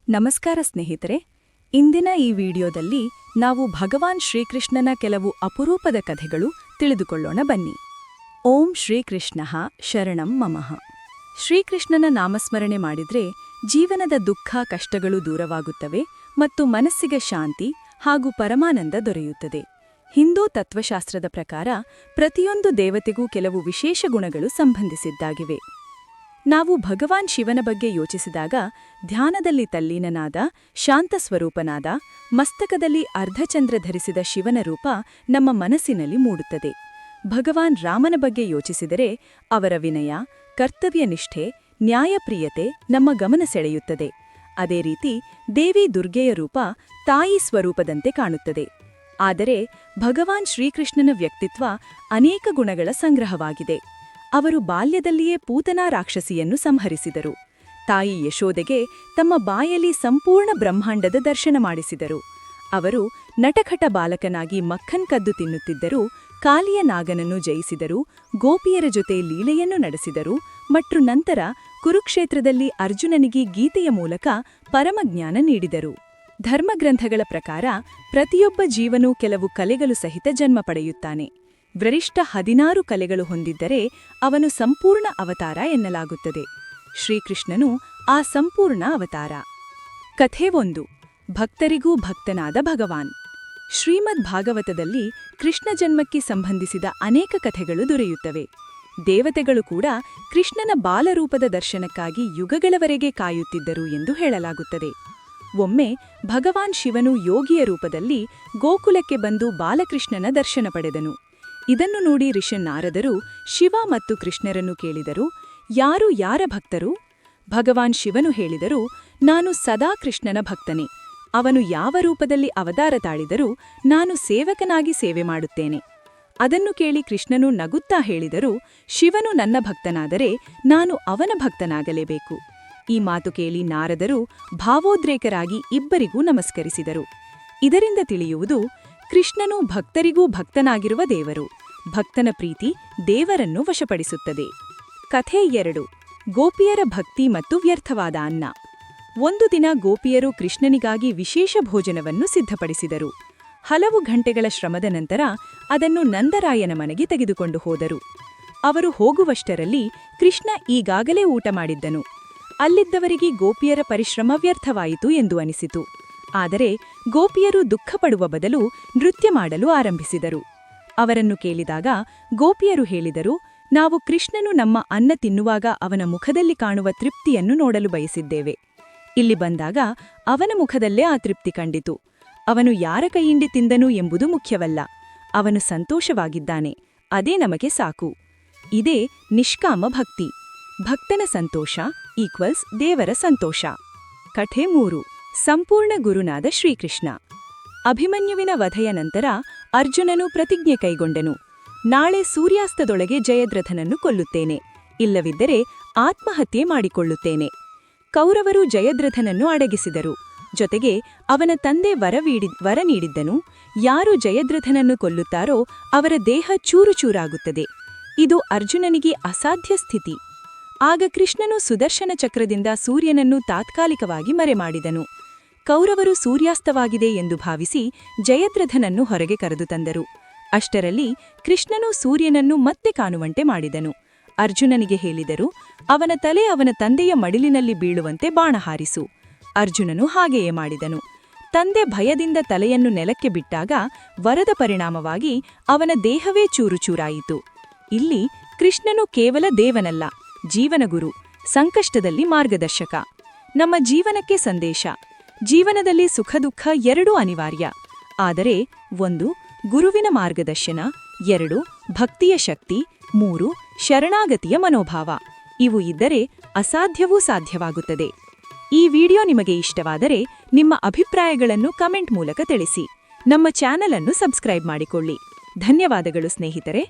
ನಮಸ್ಕಾರ ಸ್ನೇಹಿತರೆ, ಇಂದಿನ ಈ ವಿಡಿಯೋದಲ್ಲಿ ನಾವು ಭಗವಾನ್ ಶ್ರೀಕೃಷ್ಣನ ಕೆಲವು ಅಪರೂಪದ ಕಥೆಗಳು ತಿಳಿದುಕೊಳ್ಳೋಣ ಬನ್ನಿ. ಓಂ ಶ್ರೀಕೃಷ್ಣಃ ಶರಣಂ ಮಮಃ. ಶ್ರೀಕೃಷ್ಣನ ನಾಮಸ್ಮರಣೆ ಮಾಡಿದ್ರೆ ಜೀವನದ ದುಃಖ ಕಷ್ಟಗಳು ದೂರವಾಗುತ್ತವೆ ಮತ್ತು ಮನಸ್ಸಿಗೆ ಶಾಂತಿ ಹಾಗೂ ಪರಮಾನಂದ ದೊರೆಯುತ್ತದೆ. ಹಿಂದೂ ತತ್ವಶಾಸ್ತ್ರದ ಪ್ರಕಾರ ಪ್ರತಿಯೊಂದು ದೇವತೆಗೂ ಕೆಲವು ವಿಶೇಷ ಗುಣಗಳು ಸಂಬಂಧಿಸಿದ್ದಾಗಿವೆ. ನಾವು ಭಗವಾನ್ ಶಿವನ ಬಗ್ಗೆ ಯೋಚಿಸಿದಾಗ ಧ್ಯಾನದಲ್ಲಿ ತಲ್ಲೀನನಾದ, ಶಾಂತ ಸ್ವರೂಪನಾದ, ಮಸ್ತಕದಲ್ಲಿ ಅರ್ಧಚಂದ್ರ ಧರಿಸಿದ ಶಿವನ ರೂಪ ನಮ್ಮ ಮನಸ್ಸಿನಲ್ಲಿ ಮೂಡುತ್ತದೆ. ಭಗವಾನ್ ರಾಮನ ಬಗ್ಗೆ ಯೋಚಿಸಿದರೆ ಅವರ ವಿನಯ, ಕರ್ತವ್ಯನಿಷ್ಠೆ, ನ್ಯಾಯಪ್ರಿಯತೆ ನಮ್ಮ ಗಮನ ಸೆಳೆಯುತ್ತದೆ. ಅದೇ ರೀತಿ ದೇವಿ ದುರ್ಗೆಯ ರೂಪ ತಾಯಿ ಸ್ವರೂಪದಂತೆ ಕಾಣುತ್ತದೆ. ಆದರೆ ಭಗವಾನ್ ಶ್ರೀಕೃಷ್ಣನ ವ್ಯಕ್ತಿತ್ವ ಅನೇಕ ಗುಣಗಳ ಸಂಗ್ರಹವಾಗಿದೆ. ಅವರು ಬಾಲ್ಯದಲ್ಲಿಯೇ ಪೂತನಾ ರಾಕ್ಷಸಿಯನ್ನು ಸಂಹರಿಸಿದರು. ತಾಯಿ ಯಶೋದೆಗೆ ತಮ್ಮ ಬಾಯಲ್ಲಿ ಸಂಪೂರ್ಣ ಬ್ರಹ್ಮಾಂಡದ ದರ್ಶನ ಮಾಡಿಸಿದರು. ಅವರು ನಟಖಟ ಬಾಲಕನಾಗಿ ಮಕ್ಕನ್ ಕದ್ದು ತಿನ್ನುತ್ತಿದ್ದರೂ ಕಾಲಿಯ ನಾಗನನ್ನು ಜಯಿಸಿದರು, ಗೋಪಿಯರ ಜೊತೆ ಲೀಲೆಯನ್ನು ನಡೆಸಿದರು ಮತ್ತು ನಂತರ ಕುರುಕ್ಷೇತ್ರದಲ್ಲಿ ಅರ್ಜುನನಿಗೆ ಗೀತೆಯ ಮೂಲಕ ಪರಮಜ್ಞಾನ ನೀಡಿದರು. ಧರ್ಮಗ್ರಂಥಗಳ ಪ್ರಕಾರ ಪ್ರತಿಯೊಬ್ಬ ಜೀವನೂ ಕೆಲವು ಕಲೆಗಳು ಸಹಿತ ಜನ್ಮ ಪಡೆಯುತ್ತಾನೆ. ಗರಿಷ್ಠ 16 ಕಲೆಗಳು ಹೊಂದಿದ್ದರೆ ಅವನು ಸಂಪೂರ್ಣ ಅವತಾರ ಎನ್ನಲಾಗುತ್ತದೆ. ಶ್ರೀಕೃಷ್ಣನು ಆ ಸಂಪೂರ್ಣ ಅವತಾರ. ಕಥೆ 1. ಭಕ್ತರಿಗೂ ಭಕ್ತನಾದ ಭಗವಾನ್. ಶ್ರೀಮದ್ ಭಾಗವತದಲ್ಲಿ ಕೃಷ್ಣ ಜನ್ಮಕ್ಕೆ ಸಂಬಂಧಿಸಿದ ಅನೇಕ ಕಥೆಗಳು ದೊರೆಯುತ್ತವೆ. ದೇವತೆಗಳು ಕೂಡ ಕೃಷ್ಣನ ಬಾಲರೂಪದ ದರ್ಶನಕ್ಕಾಗಿ ಯುಗಗಳವರೆಗೆ ಕಾಯುತ್ತಿದ್ದರು ಎಂದು ಹೇಳಲಾಗುತ್ತದೆ. ಒಮ್ಮೆ ಭಗವಾನ್ ಶಿವನು ಯೋಗಿಯ ರೂಪದಲ್ಲಿ ಗೋಕುಲಕ್ಕೆ ಬಂದು ಬಾಲಕೃಷ್ಣನ ದರ್ಶನ ಪಡೆದನು. ಇದನ್ನು ನೋಡಿ ಋಷಿ ನಾರದರು ಶಿವ ಮತ್ತು ಕೃಷ್ಣರನ್ನು ಕೇಳಿದರು, ಯಾರು ಯಾರ ಭಕ್ತರು? ಭಗವಾನ್ ಶಿವನು ಹೇಳಿದರು, ನಾನು ಸದಾ ಕೃಷ್ಣನ ಭಕ್ತನೇ. ಅವನು ಯಾವ ರೂಪದಲ್ಲಿ ಅವತಾರ ತಾಳಿದರೂ ನಾನು ಸೇವಕನಾಗಿ ಸೇವೆ ಮಾಡುತ್ತೇನೆ. ಅದನ್ನು ಕೇಳಿ ಕೃಷ್ಣನು ನಗುತ್ತಾ ಹೇಳಿದರು, ಶಿವನು ನನ್ನ ಭಕ್ತನಾದರೆ ನಾನು ಅವನ ಭಕ್ತನಾಗಲೇಬೇಕು. ಈ ಮಾತು ಕೇಳಿ ನಾರದರು ಭಾವೋದ್ರೇಕರಾಗಿ ಇಬ್ಬರಿಗೂ ನಮಸ್ಕರಿಸಿದರು. ಇದರಿಂದ ತಿಳಿಯುವುದು, ಕೃಷ್ಣನು ಭಕ್ತರಿಗೂ ಭಕ್ತನಾಗಿರುವ ದೇವರು. ಭಕ್ತನ ಪ್ರೀತಿ ದೇವರನ್ನು ವಶಪಡಿಸುತ್ತದೆ. ಕಥೆ 2. ಗೋಪಿಯರ ಭಕ್ತಿ ಮತ್ತು ವ್ಯರ್ಥವಾದ ಅನ್ನ. ಒಂದು ದಿನ ಗೋಪಿಯರು ಕೃಷ್ಣನಿಗಾಗಿ ವಿಶೇಷ ಭೋಜನವನ್ನು ಸಿದ್ಧಪಡಿಸಿದರು. ಹಲವು ಗಂಟೆಗಳ ಶ್ರಮದ ನಂತರ ಅದನ್ನು ನಂದರಾಯನ ಮನೆಗೆ ತೆಗೆದುಕೊಂಡು ಹೋದರು. ಅವರು ಹೋಗುವಷ್ಟರಲ್ಲಿ ಕೃಷ್ಣ ಈಗಾಗಲೇ ಊಟ ಮಾಡಿದ್ದನು. ಅಲ್ಲಿದ್ದವರಿಗೆ ಗೋಪಿಯರ ಪರಿಶ್ರಮ ವ್ಯರ್ಥವಾಯಿತು ಎಂದು ಅನಿಸಿತು. ಆದರೆ ಗೋಪಿಯರು ದುಃಖಪಡುವ ಬದಲು ನೃತ್ಯ ಮಾಡಲು ಆರಂಭಿಸಿದರು. ಅವರನ್ನು ಕೇಳಿದಾಗ ಗೋಪಿಯರು ಹೇಳಿದರು, ನಾವು ಕೃಷ್ಣನು ನಮ್ಮ ಅನ್ನ ತಿನ್ನುವಾಗ ಅವನ ಮುಖದಲ್ಲಿ ಕಾಣುವ ತೃಪ್ತಿಯನ್ನು ನೋಡಲು ಬಯಸಿದ್ದೇವೆ. ಇಲ್ಲಿ ಬಂದಾಗ ಅವನ ಮುಖದಲ್ಲೇ ಆ ತೃಪ್ತಿ ಕಂಡಿತು. ಅವನು ಯಾರ ಕೈಯಿಂಡಿ ತಿಂದನು ಎಂಬುದು ಮುಖ್ಯವಲ್ಲ, ಅವನು ಸಂತೋಷವಾಗಿದ್ದಾನೆ, ಅದೇ ನಮಗೆ ಸಾಕು. ಇದೇ ನಿಷ್ಕಾಮ ಭಕ್ತಿ. ಭಕ್ತನ ಸಂತೋಷ ಈಕ್ವಲ್ಸ್ ದೇವರ ಸಂತೋಷ. ಕಥೆ 3. ಸಂಪೂರ್ಣ ಗುರುನಾದ ಶ್ರೀಕೃಷ್ಣ. ಅಭಿಮನ್ಯುವಿನ ವಧೆಯ ನಂತರ ಅರ್ಜುನನು ಪ್ರತಿಜ್ಞೆ ಕೈಗೊಂಡನು, ನಾಳೆ ಸೂರ್ಯಾಸ್ತದೊಳಗೆ ಜಯದ್ರಥನನ್ನು ಕೊಲ್ಲುತ್ತೇನೆ, ಇಲ್ಲವಿದ್ದರೆ ಆತ್ಮಹತ್ಯೆ ಮಾಡಿಕೊಳ್ಳುತ್ತೇನೆ. ಕೌರವರು ಜಯದ್ರಥನನ್ನು ಅಡಗಿಸಿದರು. ಜೊತೆಗೆ ಅವನ ತಂದೆ ವರ ನೀಡಿದ್ದನು, ಯಾರು ಜಯದ್ರಥನನ್ನು ಕೊಲ್ಲುತ್ತಾರೋ ಅವರ ದೇಹ ಚೂರುಚೂರಾಗುತ್ತದೆ. ಇದು ಅರ್ಜುನನಿಗೆ ಅಸಾಧ್ಯ ಸ್ಥಿತಿ. ಆಗ ಕೃಷ್ಣನು ಸುದರ್ಶನ ಚಕ್ರದಿಂದ ಸೂರ್ಯನನ್ನು ತಾತ್ಕಾಲಿಕವಾಗಿ ಮರೆಮಾಡಿದನು. ಕೌರವರು ಸೂರ್ಯಾಸ್ತವಾಗಿದೆ ಎಂದು ಭಾವಿಸಿ ಜಯದ್ರಥನನ್ನು ಹೊರಗೆ ಕರೆದು ತಂದರು. ಅಷ್ಟರಲ್ಲಿ ಕೃಷ್ಣನು ಸೂರ್ಯನನ್ನು ಮತ್ತೆ ಕಾಣುವಂತೆ ಮಾಡಿದನು. ಅರ್ಜುನನಿಗೆ ಹೇಳಿದರು, ಅವನ ತಲೆ ಅವನ ತಂದೆಯ ಮಡಿಲಿನಲ್ಲಿ ಬೀಳುವಂತೆ ಬಾಣ ಹಾರಿಸು. ಅರ್ಜುನನು ಹಾಗೆಯೇ ಮಾಡಿದನು. ತಂದೆ ಭಯದಿಂದ ತಲೆಯನ್ನು ನೆಲಕ್ಕೆ ಬಿಟ್ಟಾಗ ವರದ ಪರಿಣಾಮವಾಗಿ ಅವನ ದೇಹವೇ ಚೂರುಚೂರಾಯಿತು. ಇಲ್ಲಿ ಕೃಷ್ಣನು ಕೇವಲ ದೇವನಲ್ಲ, ಜೀವನಗುರು, ಸಂಕಷ್ಟದಲ್ಲಿ ಮಾರ್ಗದರ್ಶಕ. ನಮ್ಮ ಜೀವನಕ್ಕೆ ಸಂದೇಶ. ಜೀವನದಲ್ಲಿ ಸುಖ ದುಃಖ ಎರಡೂ ಅನಿವಾರ್ಯ. ಆದರೆ 1. ಗುರುವಿನ ಮಾರ್ಗದರ್ಶನ, 2. ಭಕ್ತಿಯ ಶಕ್ತಿ, 3. ಶರಣಾಗತಿಯ ಮನೋಭಾವ. ಇವು ಇದ್ದರೆ ಅಸಾಧ್ಯವೂ ಸಾಧ್ಯವಾಗುತ್ತದೆ. ಈ ವಿಡಿಯೋ ನಿಮಗೆ ಇಷ್ಟವಾದರೆ ನಿಮ್ಮ ಅಭಿಪ್ರಾಯಗಳನ್ನು ಕಮೆಂಟ್ ಮೂಲಕ ತಿಳಿಸಿ. ನಮ್ಮ ಚಾನೆಲ್ ಅನ್ನು ಸಬ್ಸ್ಕ್ರೈಬ್ ಮಾಡಿಕೊಳ್ಳಿ. ಧನ್ಯವಾದಗಳು ಸ್ನೇಹಿತರೆ.